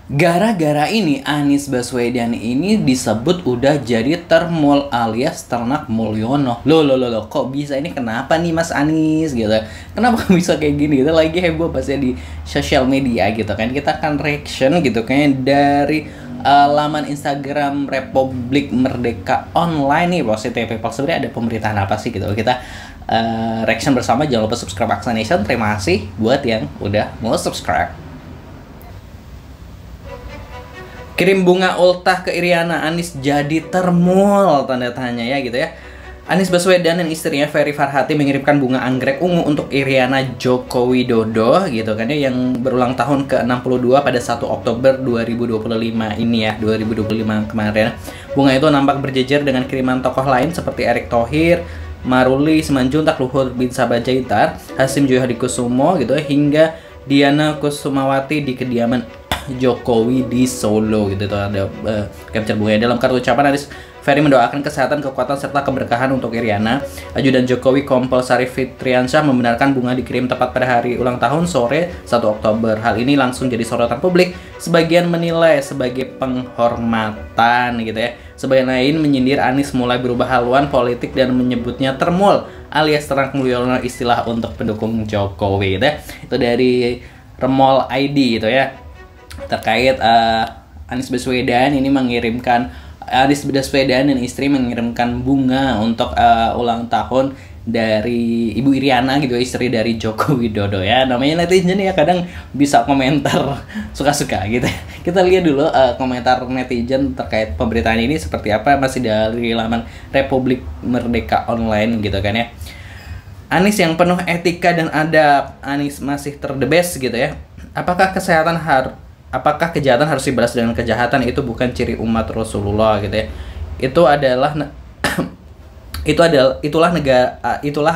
Gara-gara ini Anies Baswedan ini disebut udah jadi termul alias ternak Mulyono. Loh, kok bisa ini, kenapa nih Mas Anies gitu? Kenapa bisa kayak gini gitu? Lagi heboh pasti di sosial media gitu kan. Kita akan reaction gitu kan dari laman Instagram Republik Merdeka Online nih, positif people. Sebenarnya ada pemerintahan apa sih gitu? Kita reaction bersama. Jangan lupa subscribe Aksa Nation. Terima kasih buat yang udah mau subscribe. Kirim bunga ultah ke Iriana, Anies jadi termul, tanda tanya ya gitu ya. Anies Baswedan dan istrinya Ferry Farhati mengirimkan bunga anggrek ungu untuk Iriana Joko Widodo gitu kan ya, yang berulang tahun ke-62 pada 1 Oktober 2025 ini ya, 2025 kemarin. Bunga itu nampak berjejer dengan kiriman tokoh lain seperti Erick Thohir, Maruli Simanjuntak, Luhut Binsar Panjaitan, Hasyim Joyo-Hadi-Kusumo gitu ya, hingga Diana Kusumawati di kediaman Jokowi di Solo gitu. Itu ada capture bunganya. Dalam kartu ucapan, Anies Ferry mendoakan kesehatan, kekuatan serta keberkahan untuk Iriana. Ajudan Jokowi Kompol Sarif Fitriansyah membenarkan bunga dikirim tepat pada hari ulang tahun sore 1 Oktober. Hal ini langsung jadi sorotan publik. Sebagian menilai sebagai penghormatan gitu ya. Sebagian lain menyindir Anies mulai berubah haluan politik dan menyebutnya termul alias ternak Mulyono, istilah untuk pendukung Jokowi gitu ya. Itu dari Remol ID gitu ya. Terkait Anies Baswedan ini mengirimkan, Anies Baswedan dan istri mengirimkan bunga untuk ulang tahun dari Ibu Iriana gitu, istri dari Joko Widodo ya. Namanya netizen ya, kadang bisa komentar suka-suka gitu. Kita lihat dulu komentar netizen terkait pemberitaan ini seperti apa, masih dari laman Republik Merdeka Online gitu kan ya. Anies yang penuh etika dan adab, Anies masih terdebes gitu ya. Apakah kejahatan harus dibalas dengan kejahatan? Itu bukan ciri umat Rasulullah gitu ya. Itulah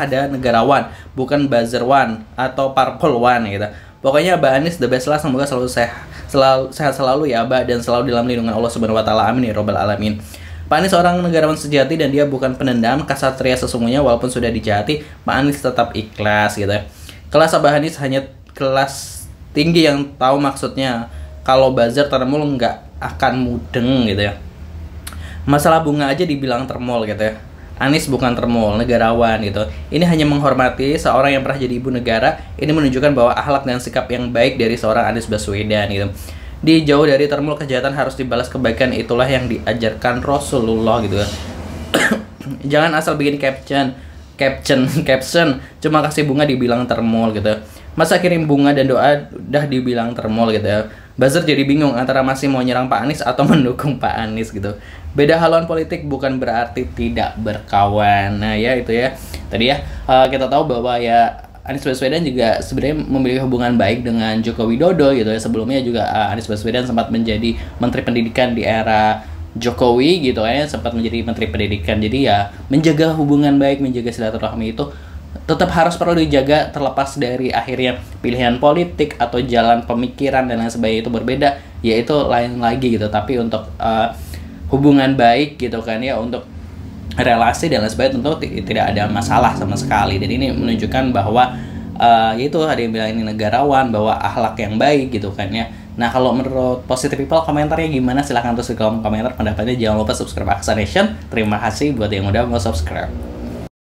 ada negarawan, bukan buzzerwan atau parpolwan gitu. Pokoknya Mbak Anies the best lah, semoga selalu sehat selalu ya Mbak, dan selalu dalam lindungan Allah Subhanahu wa taala. Amin ya robbal alamin. Pak Anies seorang negarawan sejati dan dia bukan penendam, kasatria sesungguhnya. Walaupun sudah dijahati, Pak Anies tetap ikhlas gitu ya. Kelas Abah Anies hanya kelas tinggi yang tahu maksudnya. Kalau buzzer termul nggak akan mudeng gitu ya. Masalah bunga aja dibilang termul gitu ya. Anies bukan termul, negarawan gitu. Ini hanya menghormati seorang yang pernah jadi ibu negara. Ini menunjukkan bahwa akhlak dan sikap yang baik dari seorang Anies Baswedan gitu. Dijauh dari termul, kejahatan harus dibalas kebaikan, itulah yang diajarkan Rasulullah gitu ya. Jangan asal bikin caption cuma kasih bunga dibilang termul gitu. Masa kirim bunga dan doa udah dibilang termul gitu ya. Buzzer jadi bingung antara masih mau nyerang Pak Anies atau mendukung Pak Anies gitu. Beda haluan politik bukan berarti tidak berkawan. Nah ya itu ya. Tadi ya kita tahu bahwa ya Anies Baswedan juga sebenarnya memiliki hubungan baik dengan Joko Widodo gitu ya. Sebelumnya juga Anies Baswedan sempat menjadi Menteri Pendidikan di era Jokowi gitu ya, sempat menjadi Menteri Pendidikan. Jadi ya menjaga hubungan baik, menjaga silaturahmi itu tetap harus perlu dijaga, terlepas dari akhirnya pilihan politik atau jalan pemikiran dan lain sebagainya itu berbeda, ya itu lain lagi gitu. Tapi untuk hubungan baik gitu kan ya, untuk relasi dan lain sebagainya tentu tidak ada masalah sama sekali. Dan ini menunjukkan bahwa yaitu ada yang bilang ini negarawan, bahwa akhlak yang baik gitu kan ya. Nah kalau menurut positive people, komentarnya gimana? Silahkan tulis di kolom komentar pendapatnya. Jangan lupa subscribe Aksa Nation. Terima kasih buat yang udah mau subscribe.